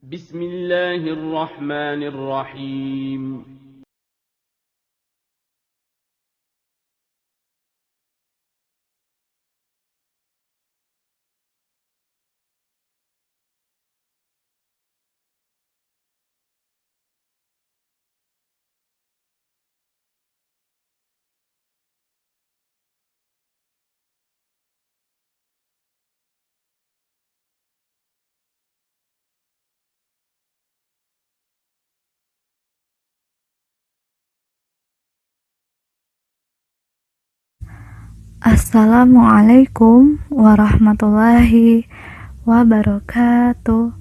بسم الله الرحمن الرحيم. Assalamualaikum warahmatullahi wabarakatuh.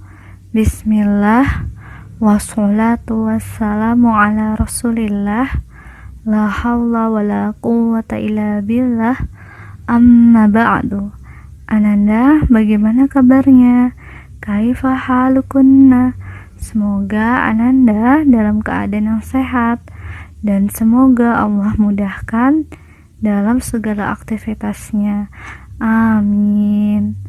Bismillah, wassalatu wassalamu ala rasulillah, la hawla wa la quwwata illa billah, amma ba'du. Ananda, bagaimana kabarnya? Kaifa halukunna? Semoga Ananda dalam keadaan yang sehat, dan semoga Allah mudahkan dalam segala aktivitasnya. Amin.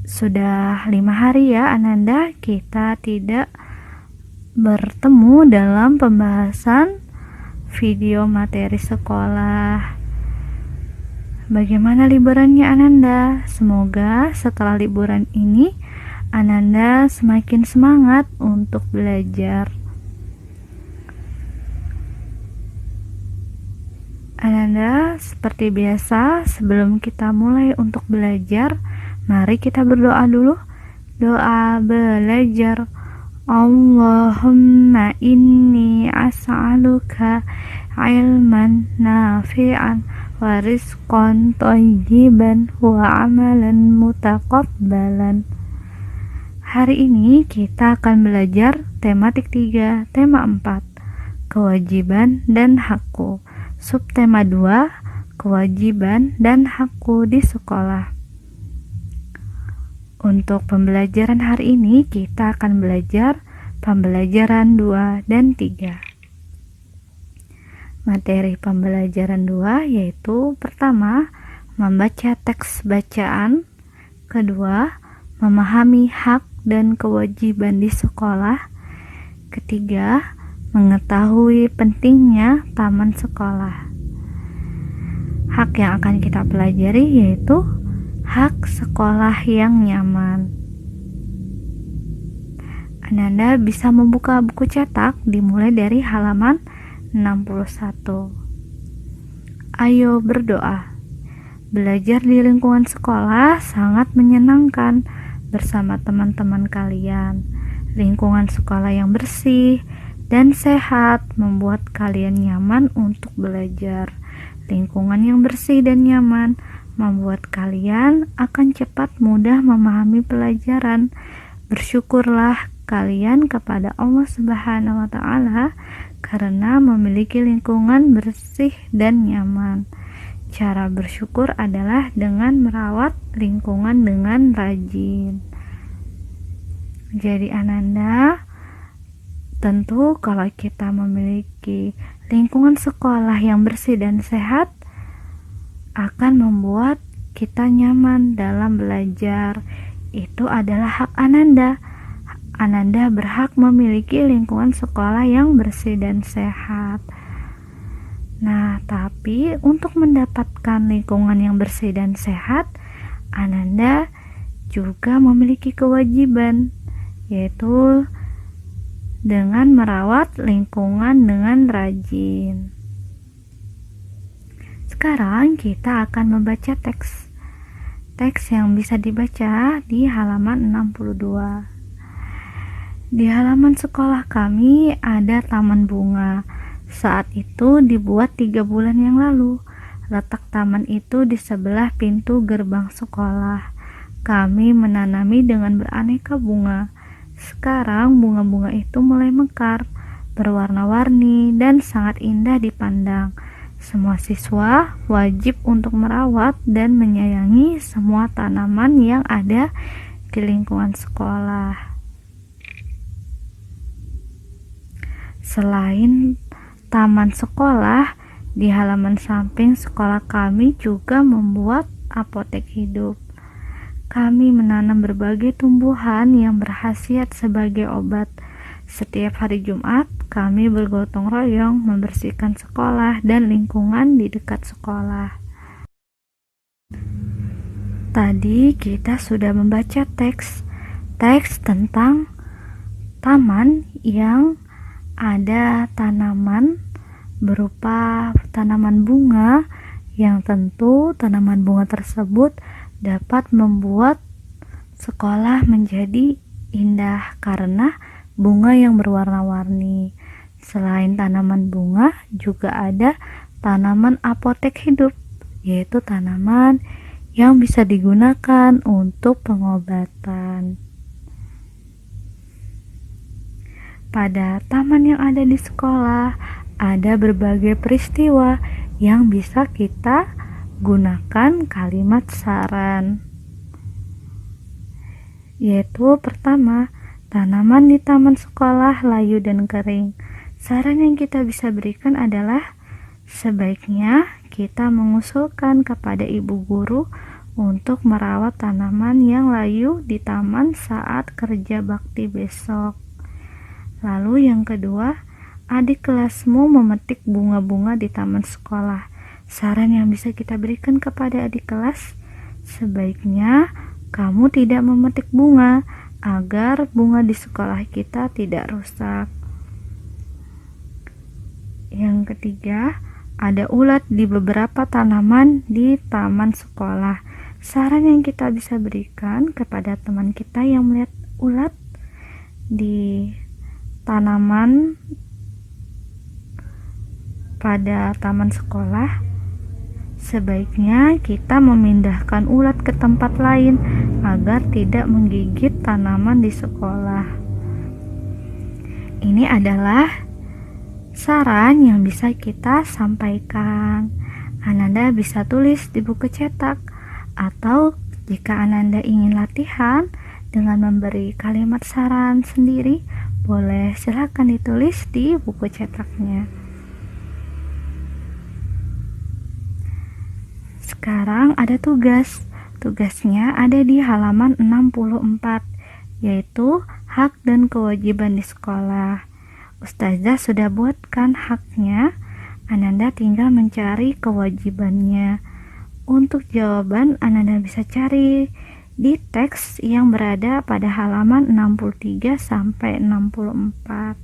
Sudah 5 hari ya Ananda kita tidak bertemu dalam pembahasan video materi sekolah. Bagaimana liburannya Ananda? Semoga setelah liburan ini Ananda semakin semangat untuk belajar. Ananda, seperti biasa, sebelum kita mulai untuk belajar, mari kita berdoa dulu. Doa belajar. Allahumma inni as'aluka ilman nafi'an wa rizqan thayyiban wa amalan mutaqabbalan. Hari ini kita akan belajar tematik 3, tema 4, kewajiban dan hakku. Subtema 2, kewajiban dan hakku di sekolah. Untuk pembelajaran hari ini kita akan belajar pembelajaran 2 dan 3. Materi pembelajaran 2 yaitu pertama, membaca teks bacaan, kedua, memahami hak dan kewajiban di sekolah, ketiga, mengetahui pentingnya taman sekolah. Hak yang akan kita pelajari yaitu hak sekolah yang nyaman. Ananda bisa membuka buku cetak dimulai dari halaman 61. Ayo berdoa. Belajar di lingkungan sekolah sangat menyenangkan bersama teman-teman kalian. Lingkungan sekolah yang bersih dan sehat membuat kalian nyaman untuk belajar. Lingkungan yang bersih dan nyaman membuat kalian akan cepat mudah memahami pelajaran. Bersyukurlah kalian kepada Allah Subhanahu wa Ta'ala karena memiliki lingkungan bersih dan nyaman. Cara bersyukur adalah dengan merawat lingkungan dengan rajin. Jadi Ananda, tentu kalau kita memiliki lingkungan sekolah yang bersih dan sehat akan membuat kita nyaman dalam belajar. Itu adalah hak Ananda. Ananda berhak memiliki lingkungan sekolah yang bersih dan sehat. Nah, tapi untuk mendapatkan lingkungan yang bersih dan sehat, Ananda juga memiliki kewajiban, yaitu dengan merawat lingkungan dengan rajin. Sekarang kita akan membaca teks yang bisa dibaca di halaman 62. Di halaman sekolah kami ada taman bunga. Saat itu dibuat 3 bulan yang lalu. Letak taman itu di sebelah pintu gerbang sekolah. Kami menanami dengan beraneka bunga. Sekarang bunga-bunga itu mulai mekar, berwarna-warni dan sangat indah dipandang. Semua siswa wajib untuk merawat dan menyayangi semua tanaman yang ada di lingkungan sekolah. Selain taman sekolah, di halaman samping sekolah kami juga membuat apotek hidup. kami menanam berbagai tumbuhan yang berkhasiat sebagai obat. Setiap hari Jumat, kami bergotong royong membersihkan sekolah dan lingkungan di dekat sekolah. Tadi kita sudah membaca teks tentang taman yang ada tanaman berupa tanaman bunga, yang tentu tanaman bunga tersebut dapat membuat sekolah menjadi indah karena bunga yang berwarna-warni. Selain tanaman bunga, juga ada tanaman apotek hidup, yaitu tanaman yang bisa digunakan untuk pengobatan. Pada taman yang ada di sekolah, ada berbagai peristiwa yang bisa kita gunakan kalimat saran. Yaitu pertama, tanaman di taman sekolah layu dan kering. Saran yang kita bisa berikan adalah sebaiknya kita mengusulkan kepada ibu guru untuk merawat tanaman yang layu di taman saat kerja bakti besok. Lalu yang kedua, adik kelasmu memetik bunga-bunga di taman sekolah. Saran yang bisa kita berikan kepada adik kelas, sebaiknya kamu tidak memetik bunga agar bunga di sekolah kita tidak rusak. Yang ketiga, ada ulat di beberapa tanaman di taman sekolah. Saran yang kita bisa berikan kepada teman kita yang melihat ulat di tanaman pada taman sekolah, sebaiknya kita memindahkan ulat ke tempat lain agar tidak menggigit tanaman di sekolah. Ini adalah saran yang bisa kita sampaikan. Ananda bisa tulis di buku cetak, atau jika Ananda ingin latihan dengan memberi kalimat saran sendiri, boleh silakan ditulis di buku cetaknya. Sekarang ada tugas. Tugasnya ada di halaman 64, yaitu hak dan kewajiban di sekolah. Ustazah sudah buatkan haknya, Ananda tinggal mencari kewajibannya. Untuk jawaban Ananda bisa cari di teks yang berada pada halaman 63 sampai 64.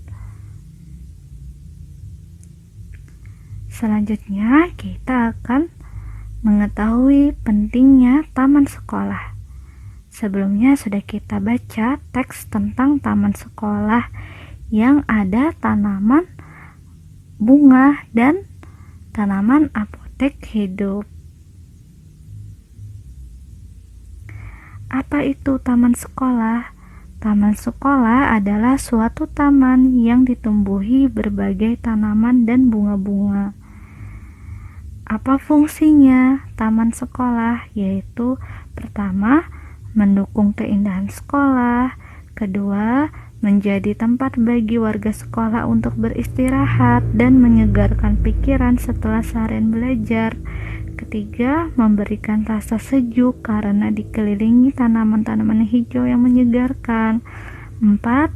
Selanjutnya kita akan mengetahui pentingnya taman sekolah. Sebelumnya sudah kita baca teks tentang taman sekolah yang ada tanaman bunga dan tanaman apotek hidup. Apa itu taman sekolah? Taman sekolah adalah suatu taman yang ditumbuhi berbagai tanaman dan bunga-bunga. Apa fungsinya taman sekolah? Yaitu pertama, mendukung keindahan sekolah. Kedua, menjadi tempat bagi warga sekolah untuk beristirahat dan menyegarkan pikiran setelah seharian belajar. Ketiga, memberikan rasa sejuk karena dikelilingi tanaman-tanaman hijau yang menyegarkan. 4.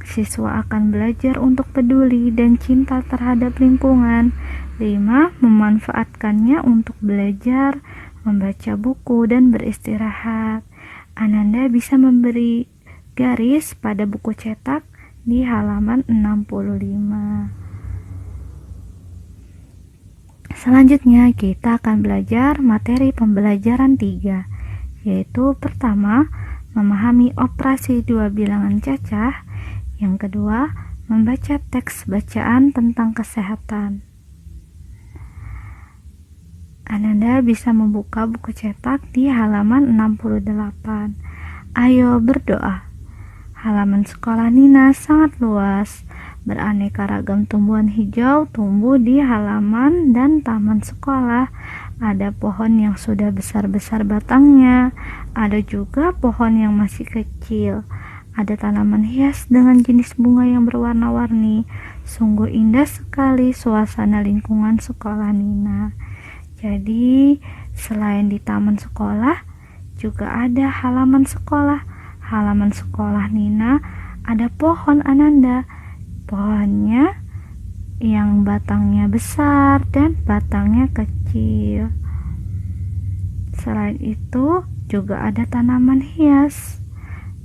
Siswa akan belajar untuk peduli dan cinta terhadap lingkungan. 5. Memanfaatkannya untuk belajar, membaca buku, dan beristirahat. Ananda bisa memberi garis pada buku cetak di halaman 65. Selanjutnya kita akan belajar materi pembelajaran 3, yaitu pertama, memahami operasi dua bilangan cacah. Yang kedua, membaca teks bacaan tentang kesehatan. Ananda bisa membuka buku cetak di halaman 68. Ayo berdoa. Halaman sekolah Nina sangat luas. Beraneka ragam tumbuhan hijau tumbuh di halaman dan taman sekolah. Ada pohon yang sudah besar-besar batangnya, ada juga pohon yang masih kecil. Ada tanaman hias dengan jenis bunga yang berwarna-warni. Sungguh indah sekali suasana lingkungan sekolah Nina. Jadi, selain di taman sekolah, juga ada halaman sekolah. Halaman sekolah Nina ada pohon Ananda. Pohonnya yang batangnya besar dan batangnya kecil. Selain itu juga ada tanaman hias,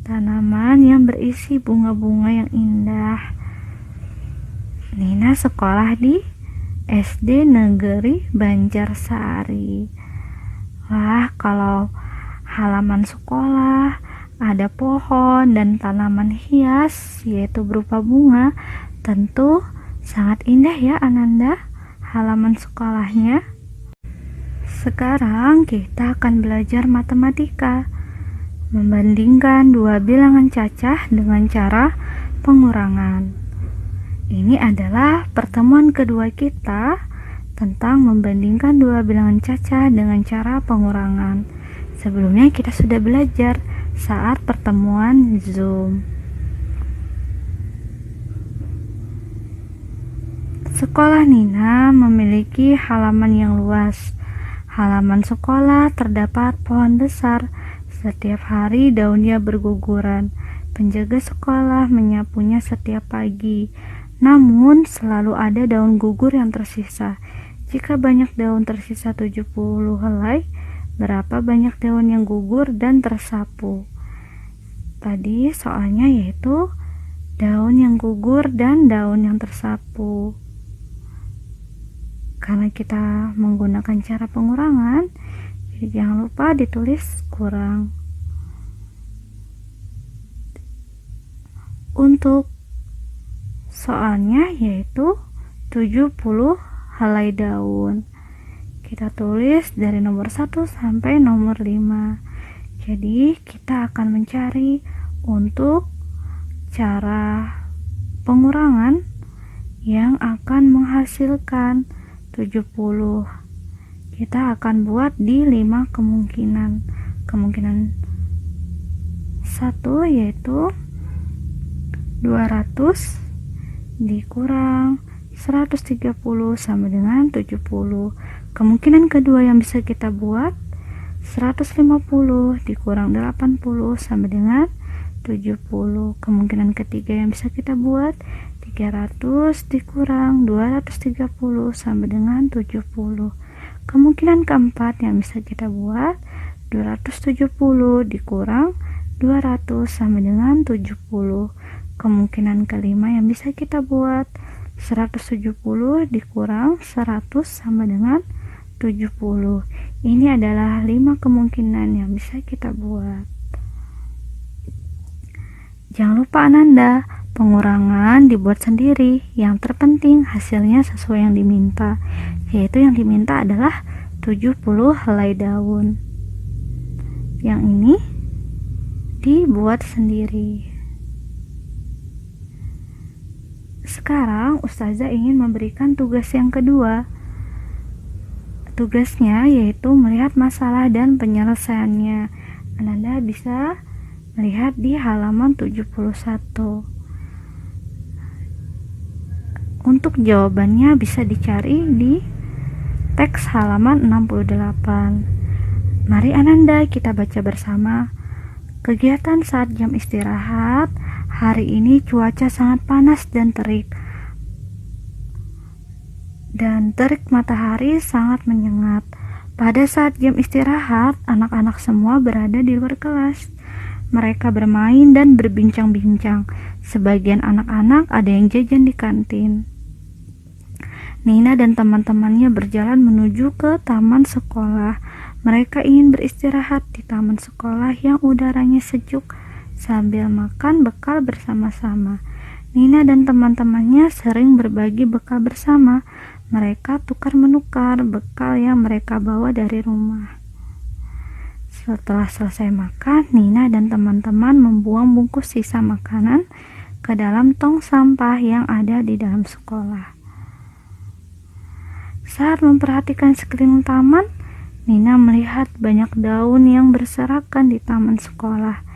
tanaman yang berisi bunga-bunga yang indah. Nina sekolah di SD Negeri Banjarsari. Wah, kalau halaman sekolah ada pohon dan tanaman hias yaitu berupa bunga, tentu sangat indah ya Ananda halaman sekolahnya. Sekarang kita akan belajar matematika, membandingkan dua bilangan cacah dengan cara pengurangan. Ini adalah pertemuan kedua kita tentang membandingkan dua bilangan cacah dengan cara pengurangan. Sebelumnya kita sudah belajar saat pertemuan Zoom. Sekolah Nina memiliki halaman yang luas. Halaman sekolah terdapat pohon besar. Setiap hari daunnya berguguran. Penjaga sekolah menyapunya setiap pagi. Namun selalu ada daun gugur yang tersisa. Jika banyak daun tersisa 70 helai, berapa banyak daun yang gugur dan tersapu? Tadi soalnya yaitu daun yang gugur dan daun yang tersapu. Karena kita menggunakan cara pengurangan, jadi jangan lupa ditulis kurang. Untuk soalnya yaitu 70 helai daun. Kita tulis dari nomor 1 sampai nomor 5. Jadi kita akan mencari untuk cara pengurangan yang akan menghasilkan 70. Kita akan buat di 5 kemungkinan. Kemungkinan 1 yaitu 200 dikurang 130 sama dengan 70. Kemungkinan kedua yang bisa kita buat 150 dikurang 80 sama dengan 70. Kemungkinan ketiga yang bisa kita buat 300 dikurang 230 sama dengan 70. Kemungkinan keempat yang bisa kita buat 270 dikurang 200 sama dengan 70. Kemungkinan kelima yang bisa kita buat 170 dikurang 100 sama dengan 70. Ini adalah 5 kemungkinan yang bisa kita buat. Jangan lupa Ananda, pengurangan dibuat sendiri. Yang terpenting hasilnya sesuai yang diminta, yaitu yang diminta adalah 70 helai daun. Yang ini dibuat sendiri. Sekarang Ustazah ingin memberikan tugas yang kedua. Tugasnya yaitu melihat masalah dan penyelesaiannya. Ananda bisa melihat di halaman 71. Untuk jawabannya bisa dicari di teks halaman 68. Mari Ananda kita baca bersama. Kegiatan saat jam istirahat. Hari ini cuaca sangat panas dan terik. Dan terik matahari sangat menyengat. Pada saat jam istirahat, anak-anak semua berada di luar kelas. Mereka bermain dan berbincang-bincang. Sebagian anak-anak ada yang jajan di kantin. Nina dan teman-temannya berjalan menuju ke taman sekolah. Mereka ingin beristirahat di taman sekolah yang udaranya sejuk sambil makan bekal bersama-sama. Nina dan teman-temannya sering berbagi bekal bersama. Mereka tukar-menukar bekal yang mereka bawa dari rumah. Setelah selesai makan, Nina dan teman-teman membuang bungkus sisa makanan ke dalam tong sampah yang ada di dalam sekolah. Saat memperhatikan sekeliling taman, Nina melihat banyak daun yang berserakan di taman sekolah.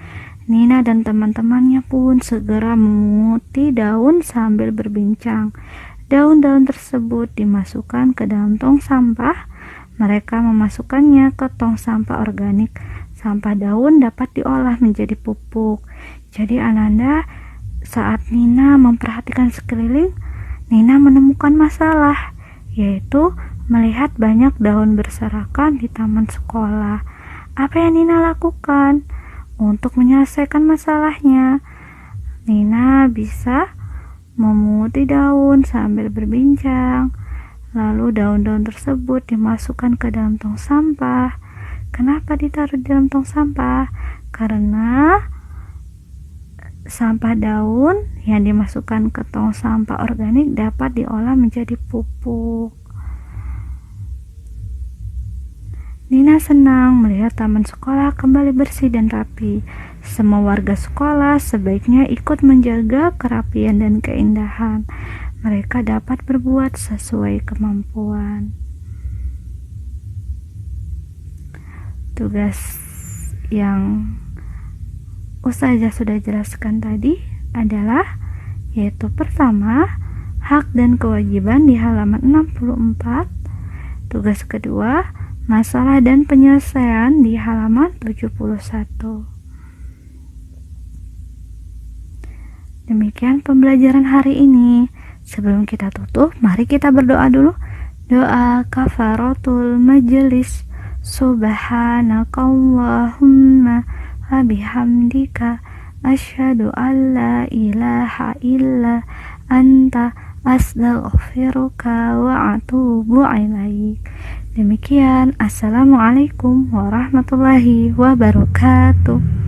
Nina dan teman-temannya pun segera memunguti daun sambil berbincang. Daun-daun tersebut dimasukkan ke dalam tong sampah. Mereka memasukkannya ke tong sampah organik Sampah daun dapat diolah menjadi pupuk. Jadi Ananda, saat Nina memperhatikan sekeliling, Nina menemukan masalah, yaitu melihat banyak daun berserakan di taman sekolah. Apa yang Nina lakukan untuk menyelesaikan masalahnya? Nina bisa memunguti daun sambil berbincang. Lalu daun-daun tersebut dimasukkan ke dalam tong sampah. Kenapa ditaruh di dalam tong sampah? Karena sampah daun yang dimasukkan ke tong sampah organik dapat diolah menjadi pupuk. Nina senang melihat taman sekolah kembali bersih dan rapi. Semua warga sekolah sebaiknya ikut menjaga kerapian dan keindahan. Mereka dapat berbuat sesuai kemampuan. Tugas yang Ustazah sudah jelaskan tadi adalah, yaitu pertama, hak dan kewajiban di halaman 64. Tugas kedua, masalah dan penyelesaian di halaman 71. Demikian pembelajaran hari ini. Sebelum kita tutup, mari kita berdoa dulu. Doa kafaratul majelis. Subhanakallahumma wa bihamdika asyhadu an la ilaha illa anta astaghfiruka wa atubu ilaik. Demikian, assalamualaikum warahmatullahi wabarakatuh.